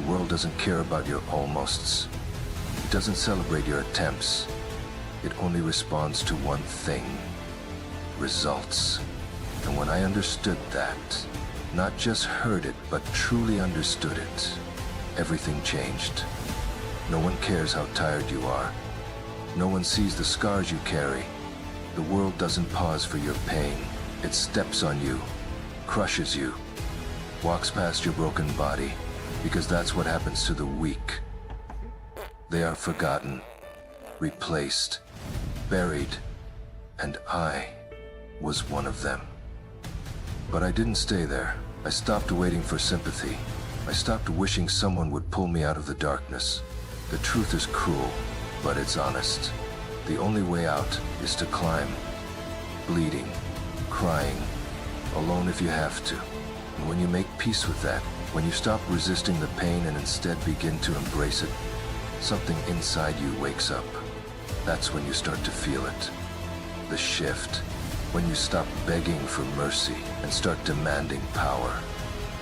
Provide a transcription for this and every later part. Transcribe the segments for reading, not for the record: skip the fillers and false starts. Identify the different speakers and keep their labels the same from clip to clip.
Speaker 1: The world doesn't care about your almosts. It doesn't celebrate your attempts. It only responds to one thing: results. And when I understood that, not just heard it, but truly understood it, everything changed. No one cares how tired you are. No one sees the scars you carry. The world doesn't pause for your pain. It steps on you, crushes you, walks past your broken body, because that's what happens to the weak. They are forgotten, replaced, buried, and I was one of them. But I didn't stay there. I stopped waiting for sympathy. I stopped wishing someone would pull me out of the darkness. The truth is cruel, but it's honest. The only way out is to climb, bleeding, crying, alone if you have to. And when you make peace with that, when you stop resisting the pain and instead begin to embrace it, something inside you wakes up. That's when you start to feel it. The shift. When you stop begging for mercy and start demanding power.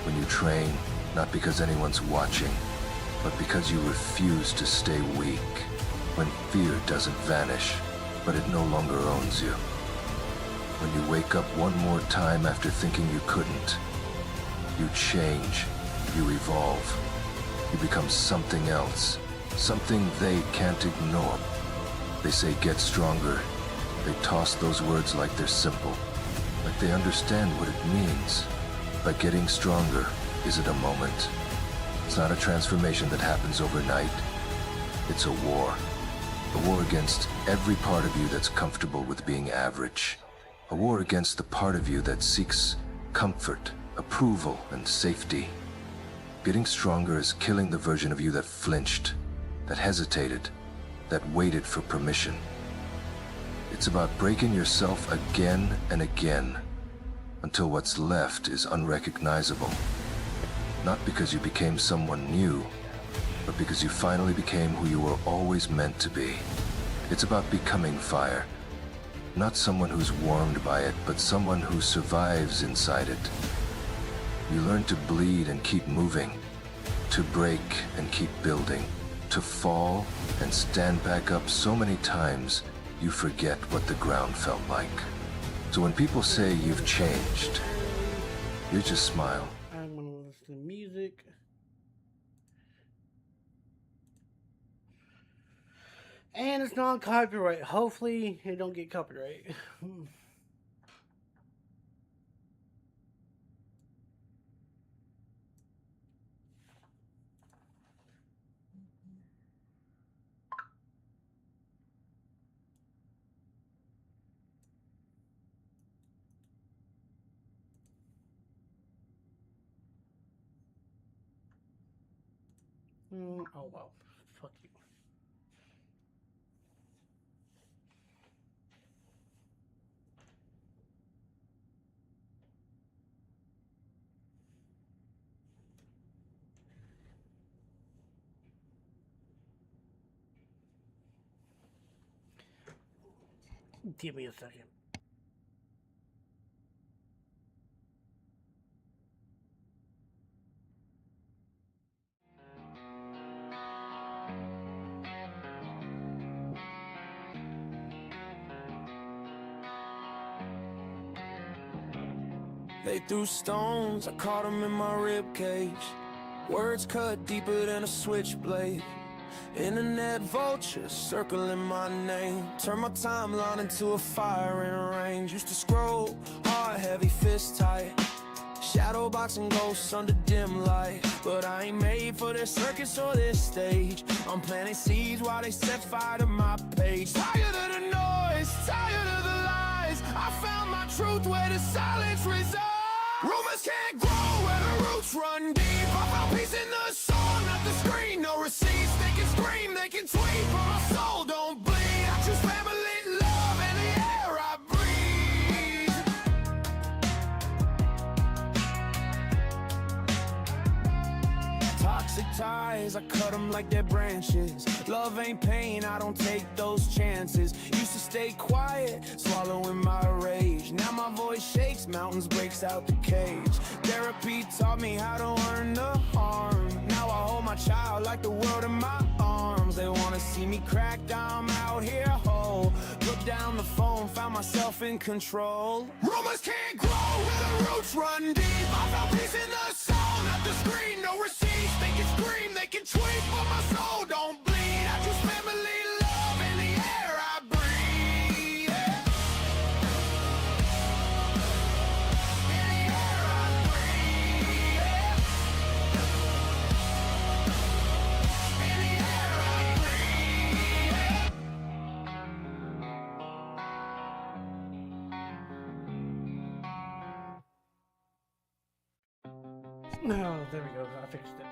Speaker 1: When you train, not because anyone's watching, but because you refuse to stay weak. When fear doesn't vanish, but it no longer owns you. When you wake up one more time after thinking you couldn't. You change, you evolve, you become something else, something they can't ignore. They say get stronger. They toss those words like they're simple, like they understand what it means. But getting stronger, is it a moment? It's not a transformation that happens overnight. It's a war. A war against every part of you that's comfortable with being average. A war against the part of you that seeks comfort, approval, and safety. Getting stronger is killing the version of you that flinched, that hesitated, that waited for permission. It's about breaking yourself again and again, until what's left is unrecognizable. Not because you became someone new, but because you finally became who you were always meant to be. It's about becoming fire. Not someone who's warmed by it, but someone who survives inside it. You learn to bleed and keep moving, to break and keep building, to fall and stand back up so many times you forget what the ground felt like. So when people say you've changed, you just smile.
Speaker 2: I'm gonna listen to music. And it's non-copyright. Hopefully it don't get copyright. Oh well. Fuck you. Give me a second.
Speaker 3: They threw stones, I caught them in my ribcage. Words cut deeper than a switchblade. Internet vultures circling my name. Turn my timeline into a firing range. Used to scroll, hard, heavy, fist tight. Shadow boxing ghosts under dim light. But I ain't made for this circus or this stage. I'm planting seeds while they set fire to my page. Tired of the noise, tired of the lies. I found my truth where the silence resides. Rumors can't grow where the roots run deep. I found peace in the song, not the screen. No receipts, they can scream, they can tweet, but my soul don't bleed. I choose family, love, and the air I breathe. Toxic ties, I cut them like they're branches. Love ain't pain, I don't take those chances. Used to stay quiet, swallowing my rage. Now my voice shakes, mountains breaks out the cage. Therapy taught me how to earn the harm. Now I hold my child like the world in my arms. They wanna see me crack down, I'm out here whole. Put down the phone, found myself in control. Rumors can't grow where the roots run deep. I found peace in the soul, not the screen. No receipts, they can scream, they can tweet, but my soul don't bleed. I choose family, love, in the air I breathe. Yeah. In the air I breathe. Yeah. In the air I breathe. Yeah.
Speaker 2: Oh, there we go. I fixed it.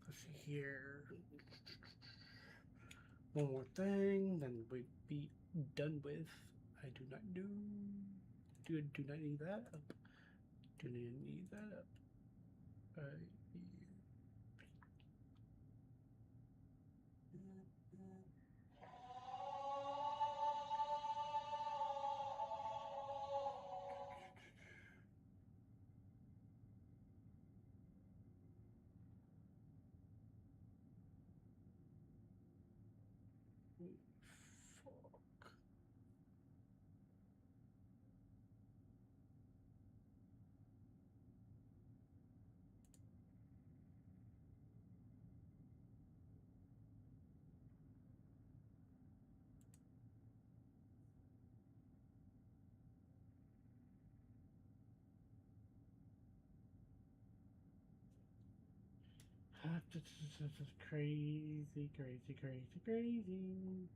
Speaker 2: Let's see here. One more thing, then we'd be done with. I do not do not need that up. Do not need that up. Fuck. This is crazy, crazy, crazy, crazy.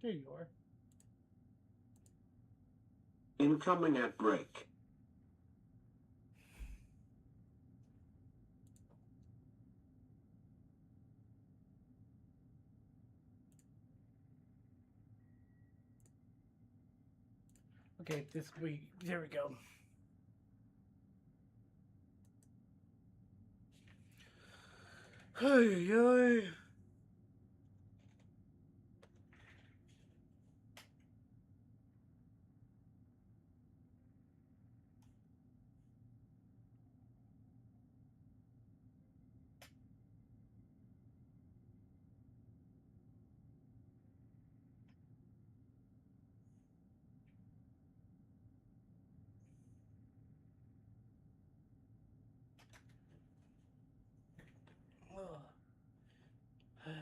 Speaker 2: There you are.
Speaker 4: Incoming at break.
Speaker 2: Okay, this week. There we go. Hey, hey.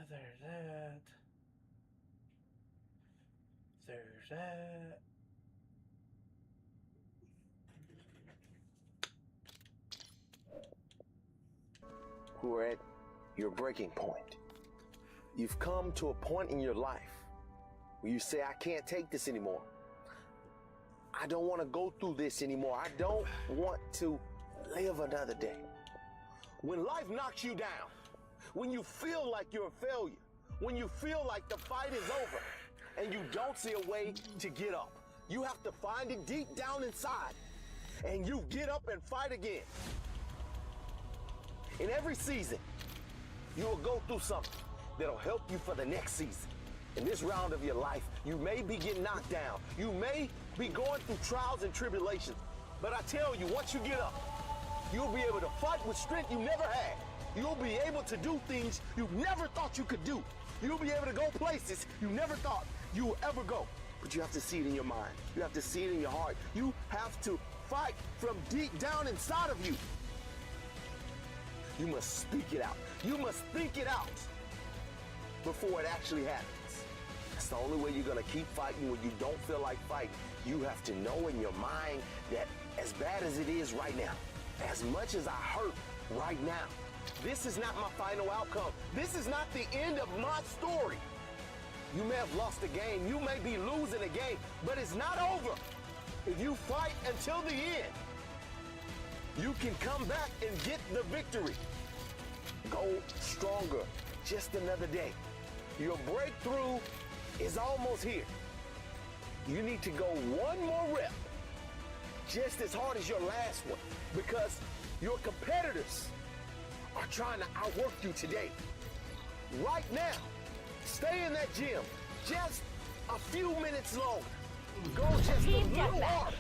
Speaker 2: There's that. There's that.
Speaker 5: Who are at your breaking point. You've come to a point in your life where you say, I can't take this anymore. I don't want to go through this anymore. I don't want to live another day. When life knocks you down, when you feel like you're a failure, when you feel like the fight is over and you don't see a way to get up, you have to find it deep down inside and you get up and fight again. In every season, you will go through something that'll help you for the next season. In this round of your life, you may be getting knocked down. You may be going through trials and tribulations. But I tell you, once you get up, you'll be able to fight with strength you never had. You'll be able to do things you never thought you could do. You'll be able to go places you never thought you would ever go. But you have to see it in your mind. You have to see it in your heart. You have to fight from deep down inside of you. You must speak it out. You must think it out before it actually happens. That's the only way you're going to keep fighting when you don't feel like fighting. You have to know in your mind that as bad as it is right now, as much as I hurt right now, this is not my final outcome. This is not the end of my story. You may have lost a game. You may be losing a game, but it's not over. If you fight until the end, you can come back and get the victory. Go stronger. Just another day. Your breakthrough is almost here. You need to go one more rep, just as hard as your last one, because your competitors are trying to outwork you today. Right now, stay in that gym just a few minutes longer. Go just a
Speaker 6: Team
Speaker 5: little
Speaker 6: deathmatch.
Speaker 5: harder,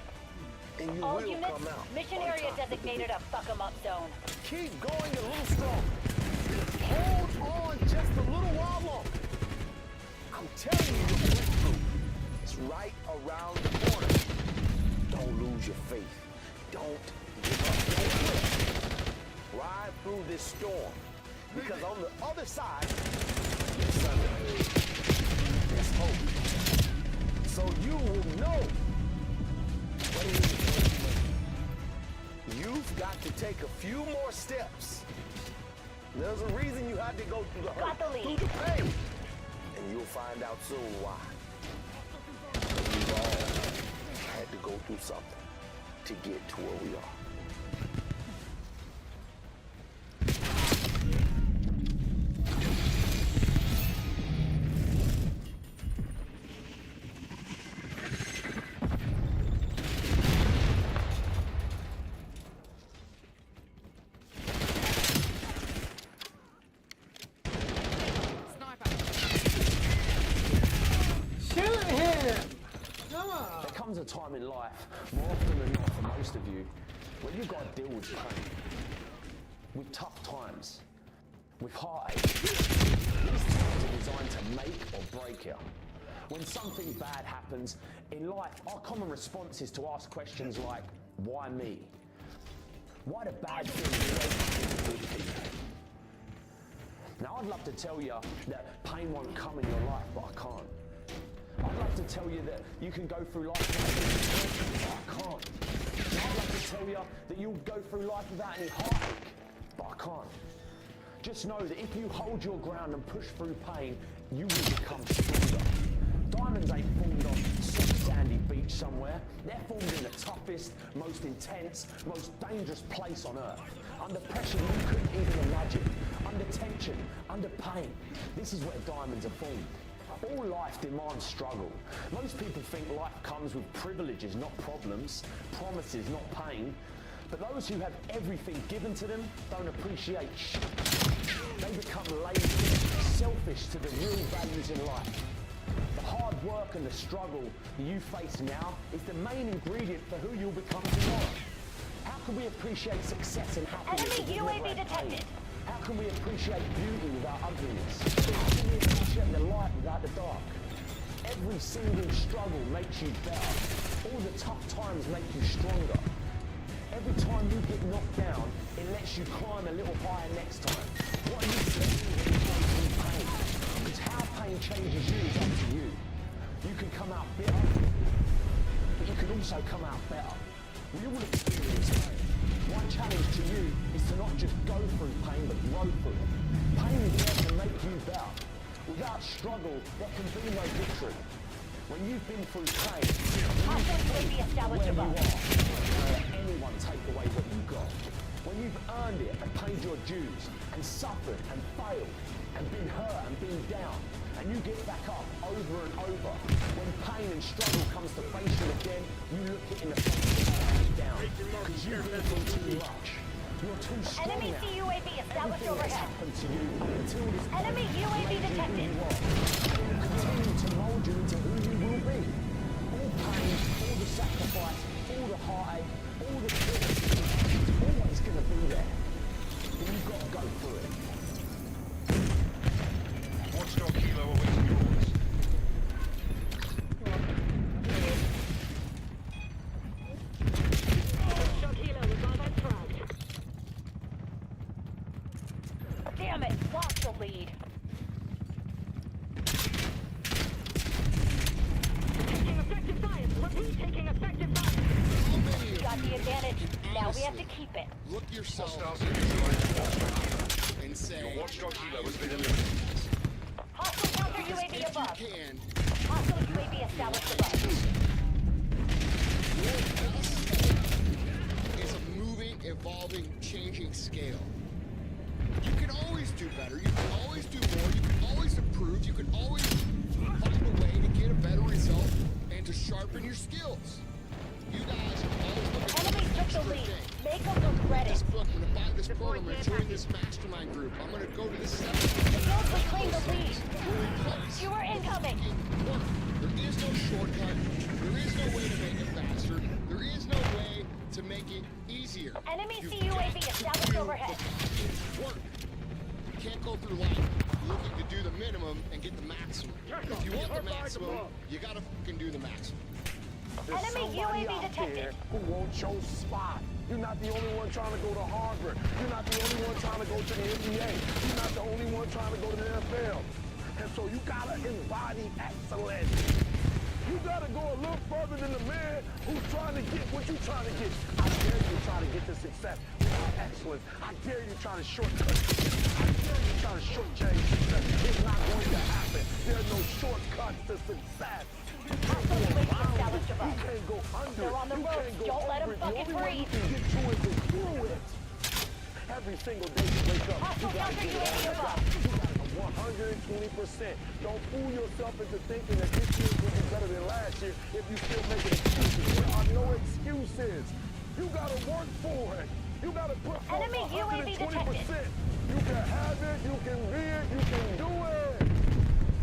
Speaker 5: and you
Speaker 6: All
Speaker 5: will
Speaker 6: units,
Speaker 5: come out.
Speaker 6: mission
Speaker 5: on
Speaker 6: area
Speaker 5: top with the
Speaker 6: designated a fuck 'em up zone.
Speaker 5: Keep going a little stronger. Hold on just a little while longer. I'm telling you, your breakthrough is right around the corner. Don't lose your faith. Don't give up. Don't quit. Ride through this storm, because on the other side, there's sunlight. There's hope. So you will know what it is. You've got to take a few more steps. There's a reason you had to go through the hurt,
Speaker 6: Got the lead.
Speaker 5: through the pain, and you'll find out soon why. We've all had to go through something to get to where we are.
Speaker 2: Shoot him! Come on!
Speaker 7: There comes a time in life, more often than not for most of you, where you've got to deal with pain, with tough times, with heartache. These times are designed to make or break you. When something bad happens in life, our common response is to ask questions like, why me? Why do bad things always happen to good people? Now, I'd love to tell you that pain won't come in your life, but I can't. I'd love to tell you that you can go through life without any depression, but I can't. I'd love to tell you that you'll go through life without any heartache, but I can't. Just know that if you hold your ground and push through pain, you will become stronger. Diamonds ain't formed on some sandy beach somewhere. They're formed in the toughest, most intense, most dangerous place on earth. Under pressure you couldn't even imagine. Under tension, under pain. This is where diamonds are formed. All life demands struggle. Most people think life comes with privileges, not problems, promises, not pain. But those who have everything given to them don't appreciate shit. They become lazy, selfish to the real values in life. The hard work and the struggle that you face now is the main ingredient for who you'll become tomorrow. How can we appreciate success and happiness?
Speaker 6: Enemy UAV detected.
Speaker 7: How can we appreciate beauty without ugliness? How can we appreciate the light without the dark? Every single struggle makes you better. All the tough times make you stronger. Every time you get knocked down, it lets you climb a little higher next time. What you see is through pain. Because how pain changes you is up to you. You can come out bitter, but you can also come out better. We all experience pain. My challenge to you is to not just go through pain, but grow through it. Pain is there to make you better. Without struggle, there can be no victory. When you've been through pain,
Speaker 6: Hostile UAV established
Speaker 7: where you
Speaker 6: above.
Speaker 7: are, don't let anyone take away what you got. When you've earned it and paid your dues, and suffered and failed, and been hurt and been down, and you get back up over and over, when pain and struggle comes to face you again, you look it in the face and back down. Because you've been through too much. You're too strong
Speaker 6: Enemy
Speaker 7: now.
Speaker 6: CUAV established
Speaker 7: Everything that's
Speaker 6: overhead.
Speaker 7: happened to you up until this point
Speaker 6: Enemy UAV
Speaker 7: made you who
Speaker 6: detected.
Speaker 7: you are. It will continue to mold you into who you will be. All pain, all the sacrifice, all the heartache, all the fear, it's always going to be there. But you've got to go through it.
Speaker 8: Watchdog Kilo awaiting your orders.
Speaker 6: Damn it, lost the lead. Got the advantage. Now we have to keep it.
Speaker 9: Look yourself
Speaker 8: Hostiles are neutralized.
Speaker 9: and say,
Speaker 8: Your Watchdog Kilo has been eliminated.
Speaker 6: Hostile counter UAV
Speaker 9: if
Speaker 6: above.
Speaker 9: you can,
Speaker 6: Hostile UAV established above.
Speaker 9: your best is moving, evolving, changing scale. You can always do better. You can always do more. You can always improve. You can always find a way to get a better result and to sharpen your skills. You guys are always looking for
Speaker 6: Enemy
Speaker 9: an
Speaker 6: took
Speaker 9: extra
Speaker 6: the lead.
Speaker 9: thing.
Speaker 6: Make them regret
Speaker 9: This
Speaker 6: it.
Speaker 9: book, I'm gonna buy this program, I'm gonna join this mastermind group. I'm gonna go to this seminar.
Speaker 6: Don't reclaim the lead.
Speaker 9: Holy place.
Speaker 6: You are incoming.
Speaker 9: Look, there is no shortcut. There is no way to make it faster. There is no way to make it easier.
Speaker 6: Enemy
Speaker 9: You've
Speaker 6: CUAV
Speaker 9: got to
Speaker 6: established
Speaker 9: do
Speaker 6: overhead.
Speaker 9: the fucking work. You can't go through life looking to do the minimum and get the maximum. If you want the maximum, you gotta fucking do the maximum.
Speaker 5: There's
Speaker 6: Enemy
Speaker 5: somebody
Speaker 6: UAV
Speaker 5: out
Speaker 6: detected.
Speaker 5: there who wants your spot. You're not the only one trying to go to Harvard. You're not the only one trying to go to the NBA. You're not the only one trying to go to the NFL. And so you gotta embody excellence. You gotta go a little further than the man who's trying to get what you're trying to get. I dare you try to get to success without excellence. I dare you try to shortcut. I dare you try to shortchange success. It's not going to happen. There are no shortcuts to success. You can't go around it. You can't go under
Speaker 6: They're on the
Speaker 5: it. You
Speaker 6: ropes.
Speaker 5: can't go
Speaker 6: Don't let 'em
Speaker 5: over it.
Speaker 6: fucking
Speaker 5: The only way you
Speaker 6: breathe.
Speaker 5: can get to it is through it. Every single day you wake up, you
Speaker 6: Hostile
Speaker 5: gotta
Speaker 6: counter
Speaker 5: get it
Speaker 6: UAV
Speaker 5: on the
Speaker 6: above.
Speaker 5: dot. You gotta 120%. Don't fool yourself into thinking that this year's gonna be better than last year if you still making excuses. There are no excuses. You gotta work for it. You gotta put forth
Speaker 6: Enemy UAV
Speaker 5: 120%. You can have it, you can be it, you can do it.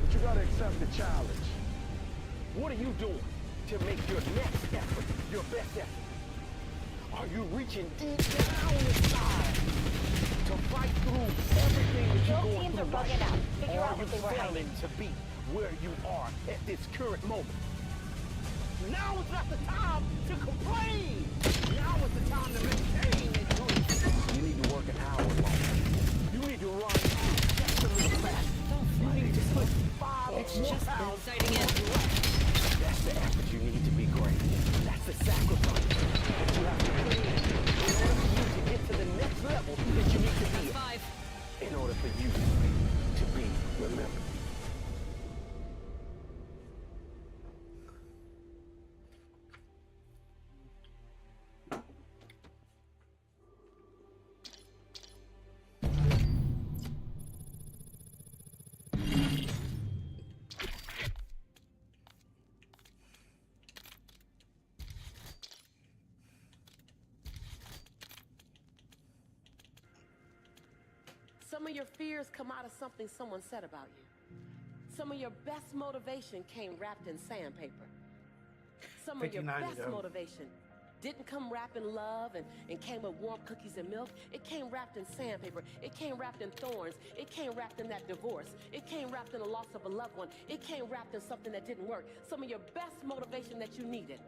Speaker 5: But you gotta accept the challenge.
Speaker 10: What are you doing to make your next effort your best effort? Are you reaching deep down inside to fight through everything that you're
Speaker 6: Both
Speaker 10: going
Speaker 6: teams
Speaker 10: through?
Speaker 6: are bugging out. Figure
Speaker 10: Or
Speaker 6: out
Speaker 10: are you
Speaker 6: what they were hiding.
Speaker 10: failing to be where you are at this current moment? Now is not the time to complain. Now is the time to maintain and do. You need to work an hour longer. You need to run just a little faster. You need to put 5 more pounds
Speaker 11: exciting it.
Speaker 10: That's the effort you need to be great. That's the sacrifice that you have to put in order for you to get to the next level that you need to be at.
Speaker 11: 5.
Speaker 10: In order for you to be remembered.
Speaker 12: Some of your fears come out of something someone said about you. Some of your best motivation came wrapped in sandpaper. Some of your
Speaker 2: 59
Speaker 12: best
Speaker 2: ago.
Speaker 12: motivation didn't come wrapped in love and came with warm cookies and milk. It came wrapped in sandpaper. It came wrapped in thorns. It came wrapped in that divorce. It came wrapped in the loss of a loved one. It came wrapped in something that didn't work. Some of your best motivation that you needed,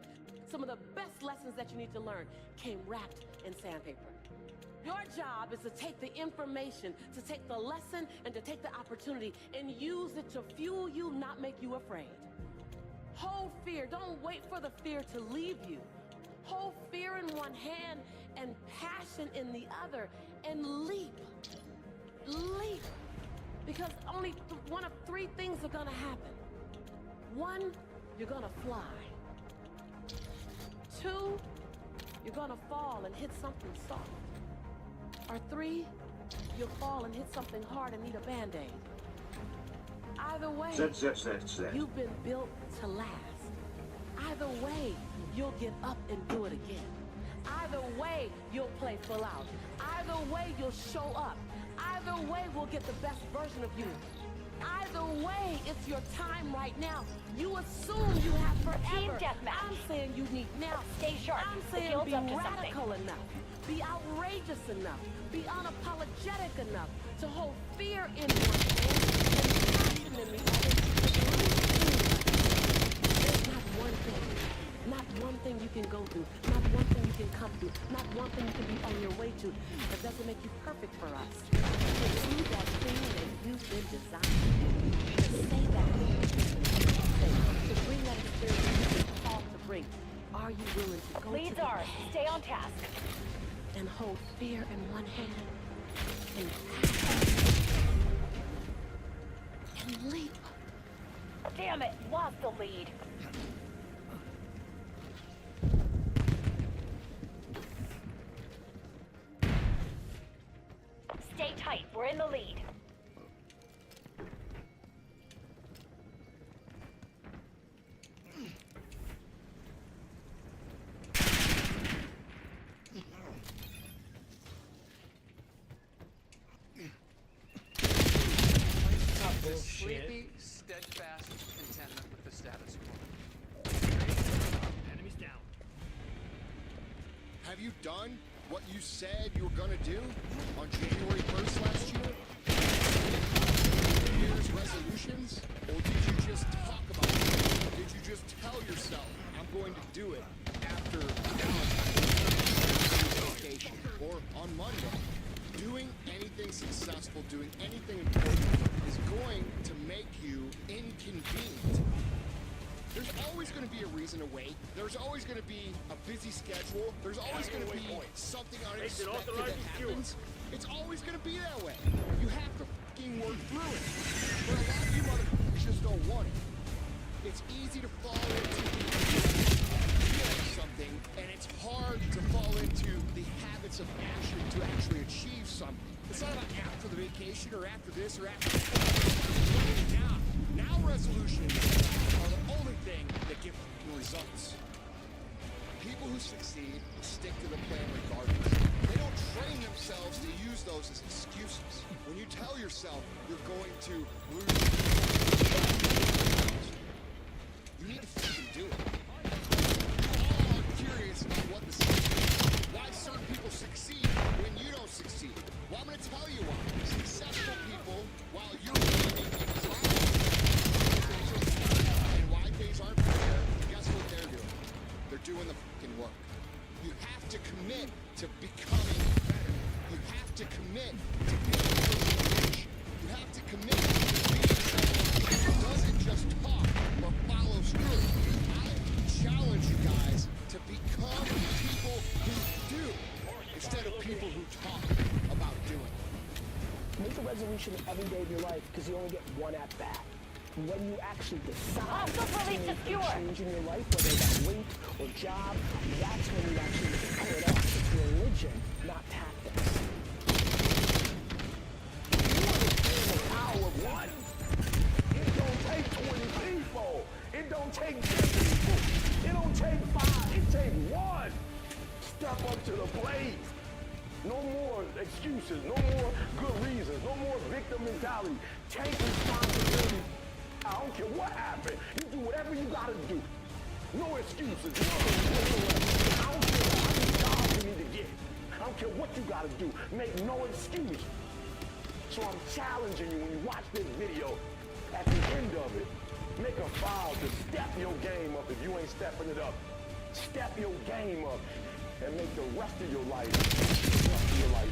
Speaker 12: some of the best lessons that you need to learn came wrapped in sandpaper. Your job is to take the information, to take the lesson, and to take the opportunity and use it to fuel you, not make you afraid. Hold fear. Don't wait for the fear to leave you. Hold fear in one hand and passion in the other, and leap. Leap. Because only one of 3 things are gonna happen. 1, you're gonna fly. 2, you're gonna fall and hit something soft. Or 3, you'll fall and hit something hard and need a Band-Aid. Either way, you've been built to last. Either way, you'll get up and do it again. Either way, you'll play full out. Either way, you'll show up. Either way, we'll get the best version of you. Either way, it's your time right now. You assume you have forever.
Speaker 6: Team deathmatch.
Speaker 12: I'm saying you need now.
Speaker 6: Stay sharp.
Speaker 12: I'm
Speaker 6: The
Speaker 12: saying
Speaker 6: guild's
Speaker 12: be
Speaker 6: up to something.
Speaker 12: radical enough. Be outrageous enough. Be unapologetic enough to hold fear in one hand and passion in the other. There's not one thing you can go through, not one thing you can come through, not one thing you can be on your way to that doesn't make you perfect for us. To do that thing that you've been designed to do, to say that thing that you've been to bring that experience you've been called to bring. Are you willing to go
Speaker 6: Leads
Speaker 12: to the
Speaker 6: ours. Stay on task.
Speaker 12: and hold fear in one hand and passion and leap?
Speaker 6: Damn it, lost the lead. tight. We're in the lead.
Speaker 11: Sleepy, steadfast contentment with the status quo. Enemies down.
Speaker 9: Have you done what you said you were gonna do on January 1st last year? New Year's resolutions? Or did you just talk about it? Did you just tell yourself, I'm going to do it after Valentine's vacation or on Monday? Doing anything successful, doing anything important is going to make you inconvenient. There's always going to be a reason to wait. There's always going to be a busy schedule. There's always going to be something unexpected that happens. It's always going to be that way. You have to fucking work through it. But a lot of you motherfuckers just don't want it. It's easy to fall into something, and it's hard to fall into the habits of action to actually achieve something. It's not about after the vacation or after this or after that. Now resolutions are the only thing that give results. People who succeed stick to the plan regardless. They don't train themselves to use those as excuses. When you tell yourself you're going to lose, you need to fucking do it. I'm curious about what the secret is. Why certain people succeed when you don't succeed. Well, I'm going to tell you why. Successful people, while you're living in and why things aren't fair, guess what they're doing? They're doing the fucking work. You have to commit to becoming better. You have to commit to being a person. You have to commit to being someone who doesn't just talk or follows through. I challenge you guys to become people who do instead of people who talk about doing.
Speaker 10: Make a resolution every day of your life because you only get one at bat. When you actually decide to make a change in your life, whether that's weight or job, that's when you actually pull it off. It's religion, not tactics. You understand the power of one? It don't take 20 people. It don't take 10 people. It don't take 5. It takes one. Step up to the plate. No more excuses. No more good reasons. No more victim mentality. Take responsibility. I don't care what happened. You do whatever you gotta do. No excuses. No whatsoever. I don't care how many jobs you need to get. I don't care what you gotta do. Make no excuse. So I'm challenging you when you watch this video, at the end of it, make a vow to step your game up if you ain't stepping it up. Step your game up and make the rest of your life the rest of your life.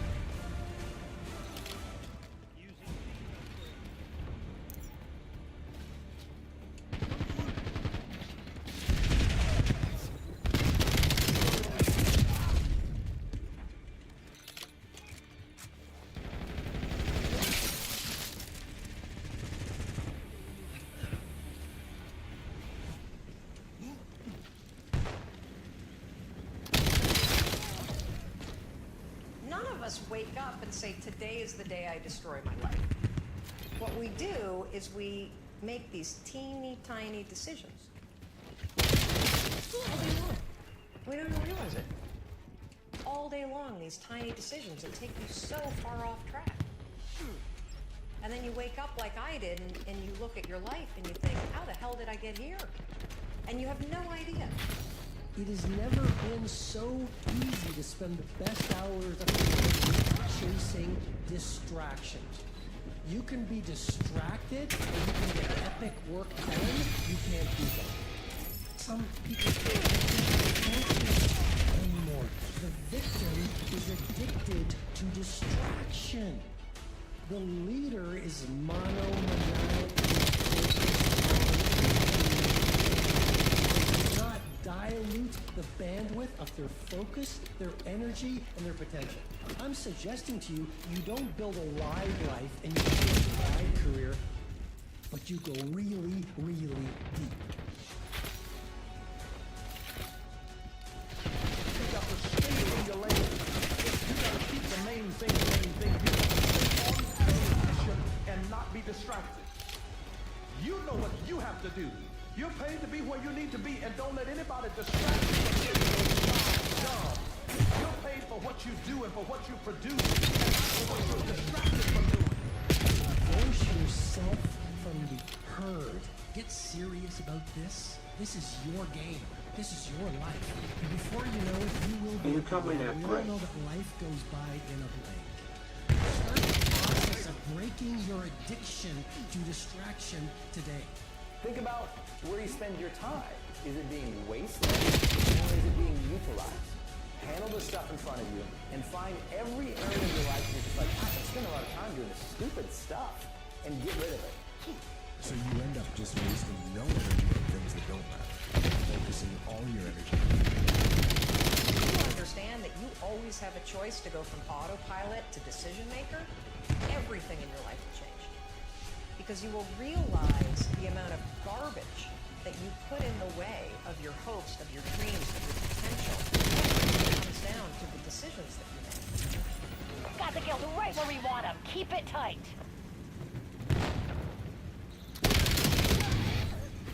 Speaker 13: Wake up and say, today is the day I destroy my life. What we do is we make these teeny tiny decisions. All day long. We don't even realize it. All day long, these tiny decisions that take you so far off track. And then you wake up like I did and you look at your life and you think, how the hell did I get here? And you have no idea.
Speaker 14: It has never been so easy to spend the best hours of your day chasing distractions. You can be distracted and you can get epic work done. You can't do that. Some people can't anymore. The victim is addicted to distraction. The leader is monomaniacally dilute the bandwidth of their focus, their energy, and their potential. I'm suggesting to you, you don't build a wide life and you build a wide career, but you go really, really deep.
Speaker 10: You got to stay in your lane. You got to keep the main thing. have to do. You're paid to be where you need to be, and don't let anybody distract you from getting your job. You're paid for what you do and for what you produce, and not for what you're distracted from doing.
Speaker 14: Force yourself from the herd. Get serious about this. This is your game. This is your life. And before you know it, you will be.
Speaker 4: Incoming at
Speaker 14: we all
Speaker 4: break.
Speaker 14: know that life goes by in a blink. Start the process of breaking your addiction to distraction today.
Speaker 7: Think about where you spend your time. Is it being wasted or is it being utilized? Handle the stuff in front of you and find every area of your life where you're just like, I spend a lot of time doing this stupid stuff, and get rid of it.
Speaker 15: So you end up just wasting no energy on things that don't matter, focusing all your energy.
Speaker 13: You understand that you always have a choice to go from autopilot to decision maker? Everything in your life will change. Because you will realize the amount of garbage that you put in the way of your hopes, of your dreams, of your potential. Everything comes down to the decisions that you make.
Speaker 6: Got the kills right where we want them. Keep it tight.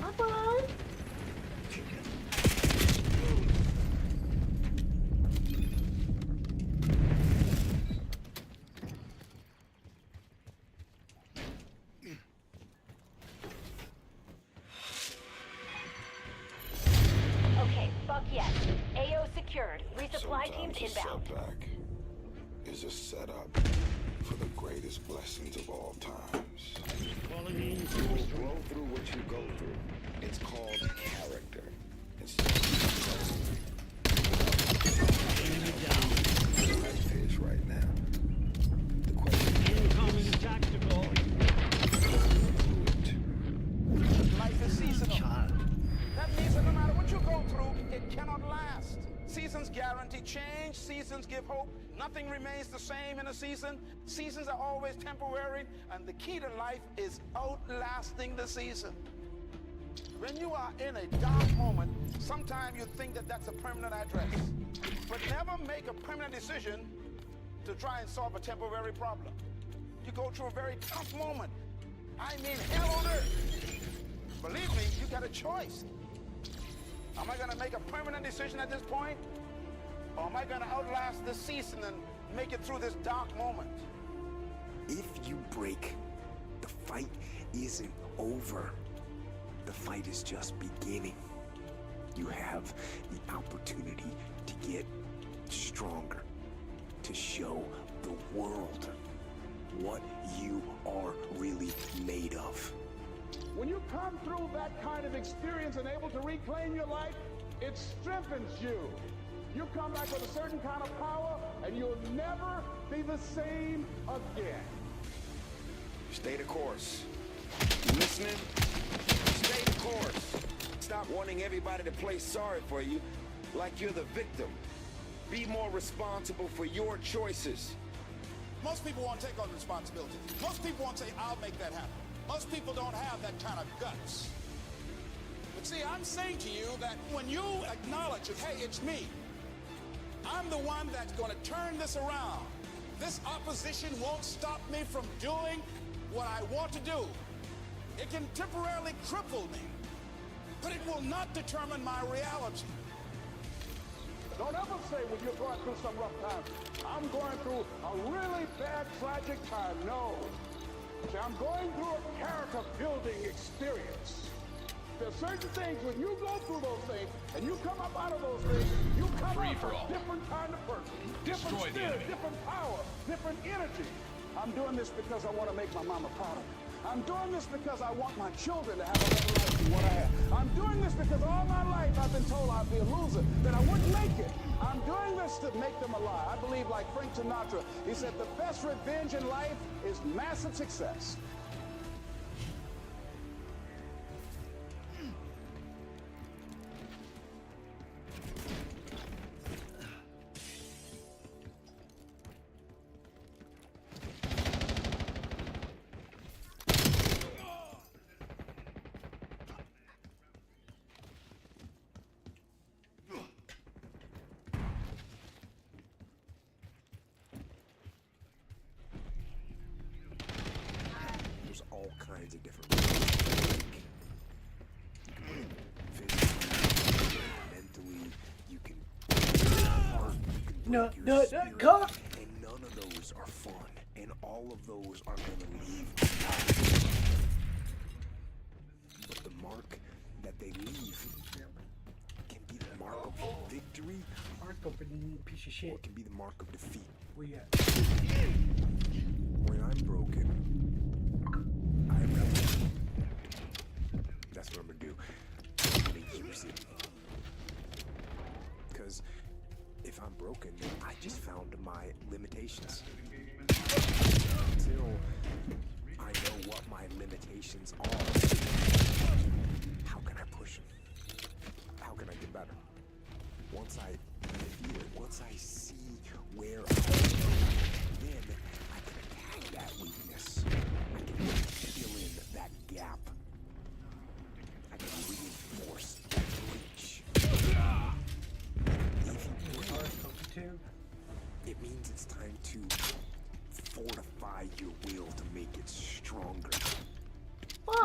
Speaker 4: Bye-bye.
Speaker 6: Okay, fuck yes. AO secured. Resupply teams
Speaker 16: Sometimes
Speaker 6: inbound.
Speaker 16: A setback is a setup for the greatest blessings of all times. You will grow through what you go through. It's called character. It's life is right now. The question is tactical.
Speaker 10: Life is seasonal. That means that no matter what you go through, it cannot last. Seasons guarantee change. Seasons give hope. Nothing remains the same in a season. Seasons are always temporary, and the key to life is outlasting the season. When you are in a dark moment, sometimes you think that that's a permanent address. But never make a permanent decision to try and solve a temporary problem. You go through a very tough moment. I mean, hell on earth. Believe me, you got a choice. Am I gonna make a permanent decision at this point? Or am I gonna outlast this season and make it through this dark moment?
Speaker 17: If you break, the fight isn't over. The fight is just beginning. You have the opportunity to get stronger, to show the world what you are really made of.
Speaker 10: When you come through that kind of experience and able to reclaim your life, it strengthens you. You come back with a certain kind of power, and you'll never be the same again.
Speaker 16: Stay the course. You listening? Stay the course. Stop wanting everybody to play sorry for you like you're the victim. Be more responsible for your choices.
Speaker 10: Most people won't take on responsibility. Most people won't say, I'll make that happen. Most people don't have that kind of guts. But see, I'm saying to you that when you acknowledge it, hey, it's me. I'm the one that's going to turn this around. This opposition won't stop me from doing what I want to do. It can temporarily cripple me, but it will not determine my reality. Don't ever say when you're going through some rough times, I'm going through a really bad, tragic time. No. See, I'm going through a character-building experience. There's certain things, when you go through those things, and you come up out of those things, you come up a different kind of person. Different spirit, different power, different energy. I'm doing this because I want to make my mama proud of me. I'm doing this because I want my children to have a better life than what I have. I'm doing this because all my life I've been told I'd be a loser, that I wouldn't make it. I'm doing this to make them alive. I believe, like Frank Sinatra, he said the best revenge in life is massive success.
Speaker 17: There's all kinds of different ways to break.
Speaker 2: No,
Speaker 17: break your
Speaker 2: no, no,
Speaker 17: spirit,
Speaker 2: God.
Speaker 17: and none of those are fun, and all of those are gonna leave. But the mark that they leave can be the mark of victory,
Speaker 2: Mark open piece of
Speaker 17: or
Speaker 2: shit.
Speaker 17: it can be the mark of defeat.
Speaker 2: Where you at?
Speaker 17: When I'm broken, I rebel. That's what I'm gonna do. I'm gonna use it. Because if I'm broken, then I just found my limitations. Until I know what my limitations are, how can I push them? How can I get better? Once I feel it, once I see where I am, then I can attack that weakness. I can fill in that gap. I can reinforce that breach. If you break, it means it's time to fortify your will to make it stronger.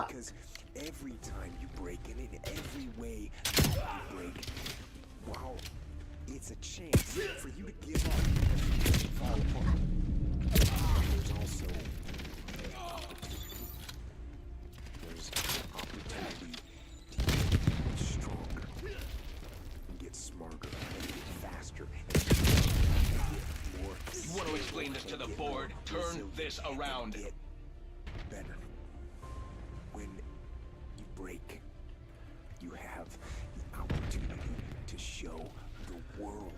Speaker 17: Because every time you break, and in every way that you break, while it's a chance for you to give up and fall apart, there's also opportunity to get stronger, and get smarter, and get faster, and get more.
Speaker 8: You want to explain this to the board? Turn this around.
Speaker 17: Get better. When you break, you have the opportunity to show the world,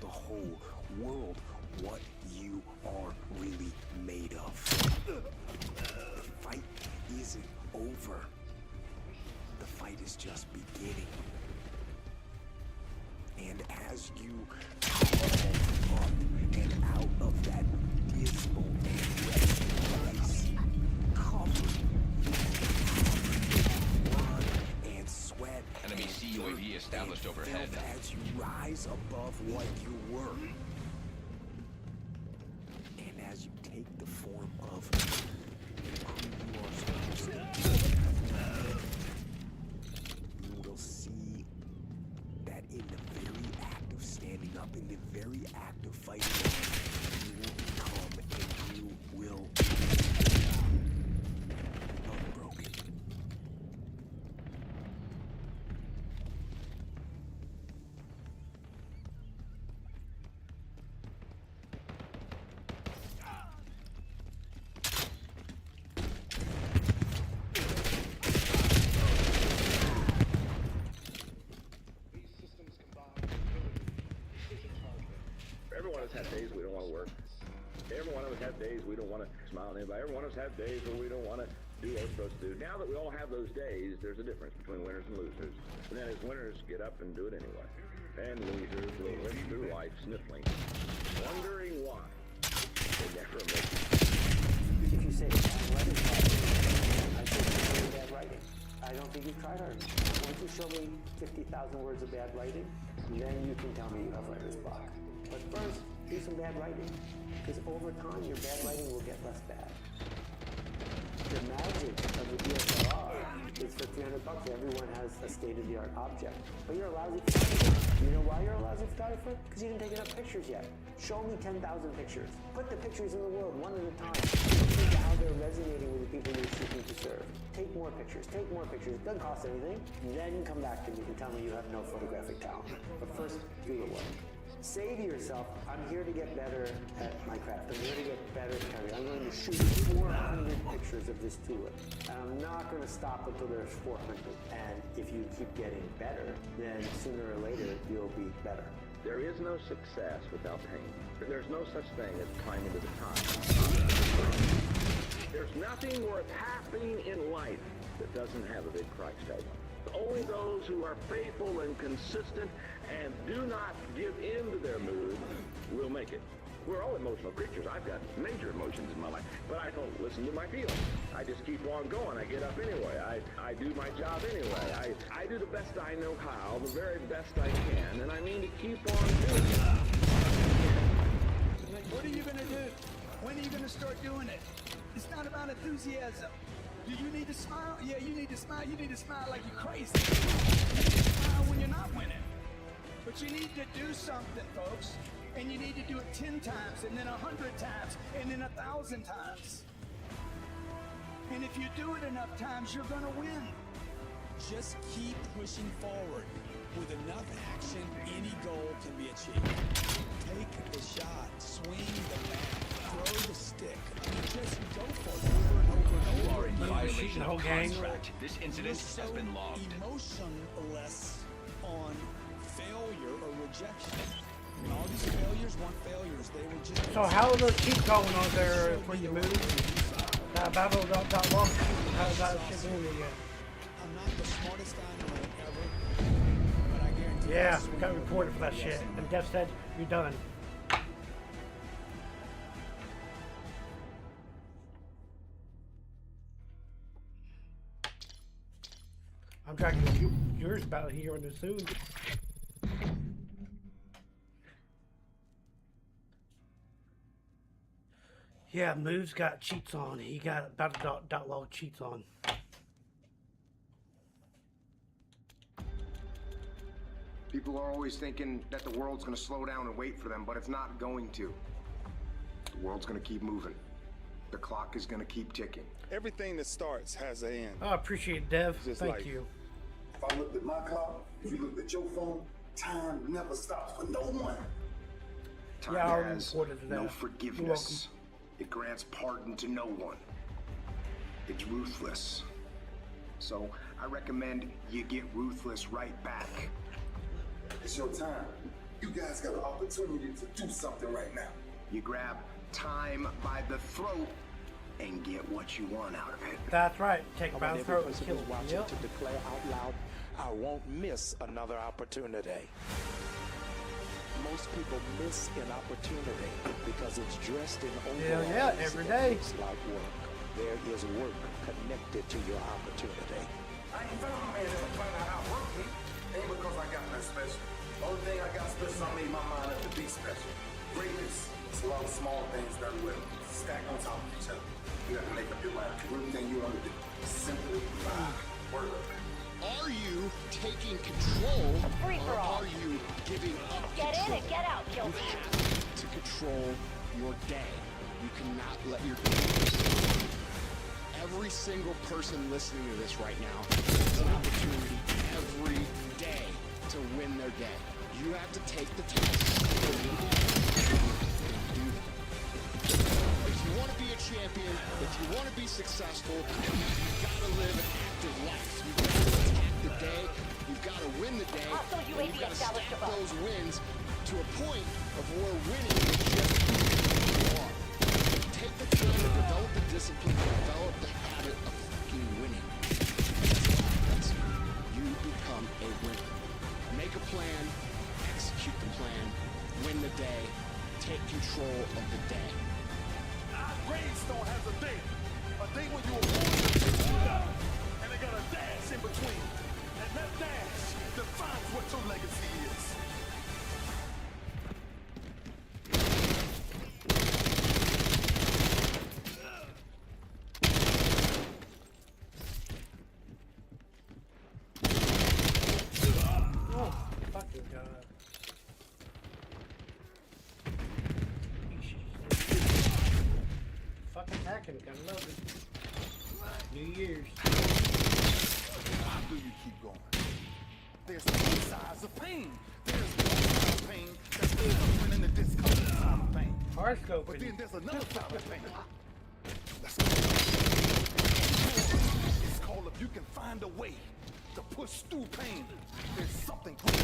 Speaker 17: the whole world, what you are really made of. The fight isn't over. The fight is just beginning. And as you crawl up and out of that dismal and wretched place, covered in blood and sweat,
Speaker 8: Enemy CUAV established overhead.
Speaker 17: as you rise above what you were, and as you take the form of who you are supposed to be, you will see that in the very act of standing up, in the very act of fighting, you will become and you will be unbroken.
Speaker 18: Every one of us have days we don't want to work. Every one of us have days we don't want to smile at anybody. Every one of us have days where we don't want to do what we're supposed to do. Now that we all have those days, there's a difference between winners and losers. And then as winners, get up and do it anyway. And losers will live through life sniffling, wondering why they never make it.
Speaker 19: If you say bad writing, I think you're doing bad writing. I don't think you've tried hard. Once you show me 50,000 words of bad writing, then you can tell me you have writer's block. But first, do some bad writing. Because over time, your bad writing will get less bad. The magic of the DSLR is for $300, everyone has a state-of-the-art object. But you're a lousy photographer. You know why you're a lousy photographer? Because you didn't take enough pictures yet. Show me 10,000 pictures. Put the pictures in the world one at a time. Think how they're resonating with the people you're seeking to serve. Take more pictures. Take more pictures. It doesn't cost anything. Then come back to me and tell me you have no photographic talent. But first, do the work. Say to yourself, I'm here to get better at my craft. I'm here to get better at carry. I'm going to shoot 400 pictures of this tulip. And I'm not going to stop until there's 400. And if you keep getting better, then sooner or later, you'll be better.
Speaker 18: There is no success without pain. There's no such thing as climbing to the top. There's nothing worth having in life that doesn't have a big price tag. Only those who are faithful and consistent and do not give in to their mood will make it. We're all emotional creatures. I've got major emotions in my life, but I don't listen to my feelings. I just keep on going. I get up anyway. I do my job anyway. I do the best I know how, the very best I can, and I mean to keep on doing it.
Speaker 20: Like, what are you going to do? When are you going to start doing it? It's not about enthusiasm. Do you need to smile? Yeah, you need to smile. You need to smile like you're crazy. You need to smile when you're not winning.
Speaker 9: But you need to do something, folks. And you need to do it 10 times, and then 100 times, and then 1,000 times. And if you do it enough times, you're gonna win.
Speaker 20: Just keep pushing forward. With enough action, any goal can be achieved. Take the shot, swing the bat, throw the stick. I mean, just go for it over and over and over.
Speaker 8: You are in violation
Speaker 2: whole
Speaker 8: of
Speaker 2: gang.
Speaker 8: contract. This incident has been logged.
Speaker 20: Emotionless on failure or rejection. And all these failures weren't failures. They were just...
Speaker 2: So how are those cheats going on there for you move? Battle.log, how's that shit doing again?
Speaker 20: I'm not the smartest guy in the world ever, but I guarantee
Speaker 2: Yeah, we got reported for that shit. And Jeff said, you're done. I'm tracking yours battle here on the soon. Yeah, Move's got cheats on. He got battle.log cheats on.
Speaker 5: People are always thinking that the world's gonna slow down and wait for them, but it's not going to. The world's gonna keep moving. The clock is gonna keep ticking.
Speaker 21: Everything that starts has an end.
Speaker 2: I appreciate it, Dev.
Speaker 21: Just
Speaker 2: Thank
Speaker 21: life.
Speaker 2: you.
Speaker 22: If I looked at my clock, if you looked at your phone, time never stops for no one.
Speaker 5: Time
Speaker 2: Yeah, I already
Speaker 5: has
Speaker 2: reported to
Speaker 5: no
Speaker 2: that.
Speaker 5: forgiveness. It grants pardon to no one. It's ruthless. So I recommend you get ruthless right back.
Speaker 22: It's your time. You guys got an opportunity to do something right now.
Speaker 5: You grab time by the throat and get what you want out of it.
Speaker 2: That's right. Take
Speaker 10: I
Speaker 2: it by
Speaker 10: want
Speaker 2: the
Speaker 10: every
Speaker 2: throat and
Speaker 10: person
Speaker 2: kill
Speaker 10: who's
Speaker 2: him.
Speaker 10: watching
Speaker 2: Yep.
Speaker 10: to declare out loud, I won't miss another opportunity. Most people miss an opportunity because it's dressed in
Speaker 2: Hell
Speaker 10: overalls
Speaker 2: yeah, every
Speaker 10: that
Speaker 2: day.
Speaker 10: looks like work. There is work connected to your opportunity.
Speaker 22: I ain't found a man that'll find out how work me. Ain't because I got nothing special. Only thing I got special, I made my mind up to be special. Greatness is a lot of small things done well, stack on top of each other. You got to make up your mind to everything you want to do. Simply by work.
Speaker 9: Are you taking control,
Speaker 6: Free for
Speaker 9: or
Speaker 6: all.
Speaker 9: are you giving up
Speaker 6: Get in
Speaker 9: control?
Speaker 6: and get out,
Speaker 9: You
Speaker 6: guilty.
Speaker 9: have to control your day. You cannot let your day. Every single person listening to this right now has an opportunity every day to win their day. You have to take the task and do that. If you want to be a champion, if you want to be successful, you've got to live an active life. You've got to attack the day. You've got to win the day.
Speaker 6: Also,
Speaker 9: and
Speaker 6: UAV
Speaker 9: you've got to
Speaker 6: established
Speaker 9: stack
Speaker 6: above.
Speaker 9: those wins to a point of where winning is just who you are. Take the time to develop the discipline, develop the habit of fucking winning. That's you become a winner. Make a plan, execute the plan, win the day, take control of the day.
Speaker 22: Our gravestone has a date. A date when you were born and they got a dash in between. And that dash defines what your legacy is.
Speaker 2: Oh, fucking god. Fucking hacking, gotta love it. New Year's.
Speaker 22: Why do you keep going? There's two sides of pain. There's one side of pain that's different in the discomfort side of pain.
Speaker 2: Horoscope.
Speaker 22: But then there's another side of pain. That's it's called if you can find a way to push through pain. There's something greater.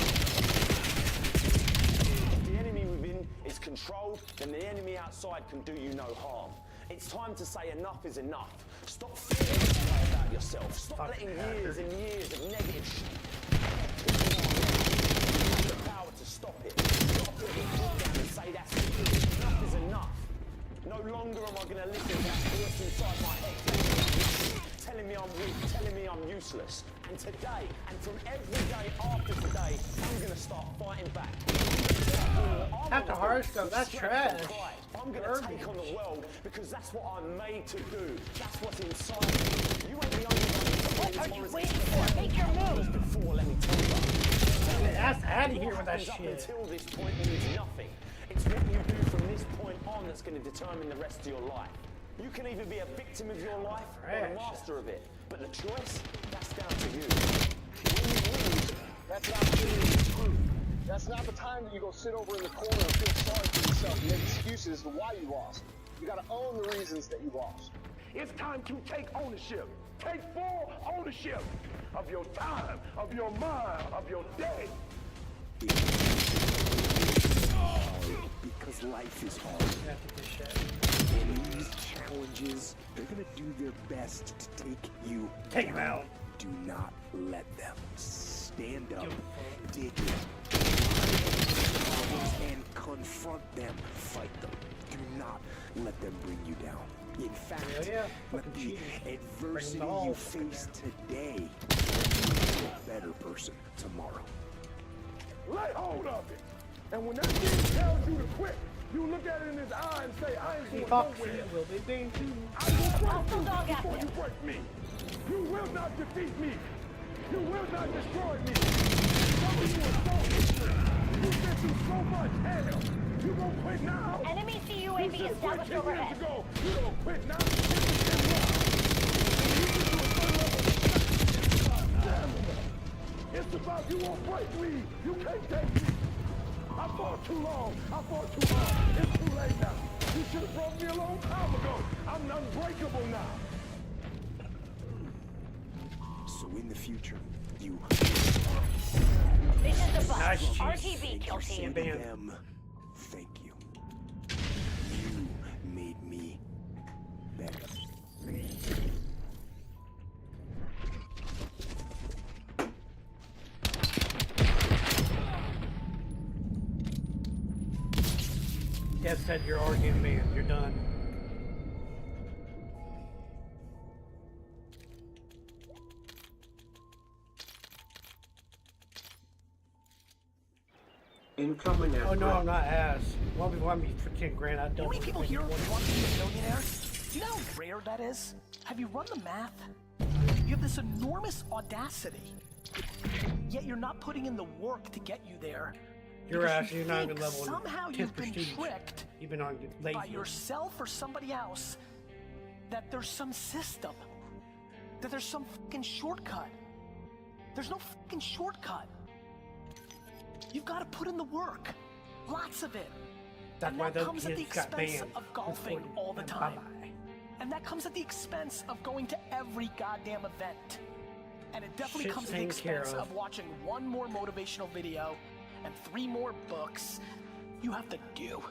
Speaker 7: If the enemy within is controlled, then the enemy outside can do you no harm. It's time to say enough is enough. Stop feeling this way about yourself. Stop letting years and years of negative shit. You have the power to stop it. Stop putting your foot down and say that's it. Enough is enough. No longer am I going to listen to that voice inside my head telling me I'm weak, telling me I'm useless. And today, and from every day after today, I'm going to start fighting back.
Speaker 2: That's a horoscope, that's trash.
Speaker 7: I'm going to take on the world because that's what I'm made to do. That's what's inside me. You ain't the only one.
Speaker 6: What are you waiting for? Make your move.
Speaker 7: Before, let me tell you.
Speaker 2: Ass out of here with that
Speaker 7: Up
Speaker 2: shit.
Speaker 7: until this point means nothing. It's what you do from this point on that's going to determine the rest of your life. You can either be a victim of your life or a master of it. But the choice, that's down to you. When you lose,
Speaker 10: that's not the truth. That's not the time that you go sit over in the corner and feel sorry for yourself and make excuses as to why you lost. You gotta own the reasons that you lost.
Speaker 22: It's time to take ownership. Take full ownership of your time, of your mind, of your day.
Speaker 17: Because life is hard. And these challenges, they're gonna do their best to take you
Speaker 2: Take 'em out.
Speaker 17: Do not let them. Stand up, dig in, and confront them. Fight them. Do not let them bring you down. In fact, let the adversity you face today make you a better person tomorrow.
Speaker 22: Lay hold of it. And when that thing tells you to quit, you look at it in his eye and say, I ain't going nowhere.
Speaker 2: Will be being too.
Speaker 22: I will break you before you break me. You will not defeat me. You will not destroy me. Some of you are so ignorant. You've been through so much hell. You gonna quit now?
Speaker 6: Enemy CUAV established overhead.
Speaker 22: You gonna quit now? It's about you won't break me. You can't take me. I fought too long. I fought too hard. It's too late now. You should have broke me a long time ago. I'm unbreakable now.
Speaker 17: So in the future, you
Speaker 6: Mission to bust.
Speaker 2: Nice cheese.
Speaker 6: RTV kill
Speaker 17: say
Speaker 6: team.
Speaker 17: to them, thank you. You made me better.
Speaker 2: Dad said you're arguing, man. You're done.
Speaker 4: Incoming at
Speaker 2: Oh no,
Speaker 4: Brett.
Speaker 2: I'm not ass. Why would want me for 10 grand? I
Speaker 1: How
Speaker 2: double.
Speaker 1: many people here want to be a millionaire? Do you know how rare that is? Have you run the math? You have this enormous audacity, yet you're not putting in the work to get you there.
Speaker 2: Your
Speaker 1: because
Speaker 2: ass,
Speaker 1: you
Speaker 2: you're not even
Speaker 1: think
Speaker 2: level
Speaker 1: somehow
Speaker 2: 10
Speaker 1: you've been
Speaker 2: prestige.
Speaker 1: tricked
Speaker 2: You've been on
Speaker 1: by
Speaker 2: lazy.
Speaker 1: yourself or somebody else that there's some system, that there's some fucking shortcut. There's no fucking shortcut. You've got to put in the work, lots of it.
Speaker 2: That's
Speaker 1: and
Speaker 2: why
Speaker 1: that
Speaker 2: those
Speaker 1: comes at the
Speaker 2: kids got
Speaker 1: expense
Speaker 2: banned.
Speaker 1: of golfing all the time. And that comes at the expense of going to every goddamn event. And it definitely
Speaker 2: Shit's
Speaker 1: comes at the
Speaker 2: taken care
Speaker 1: expense
Speaker 2: of.
Speaker 1: of watching one more motivational video and 3 more books. You have to do.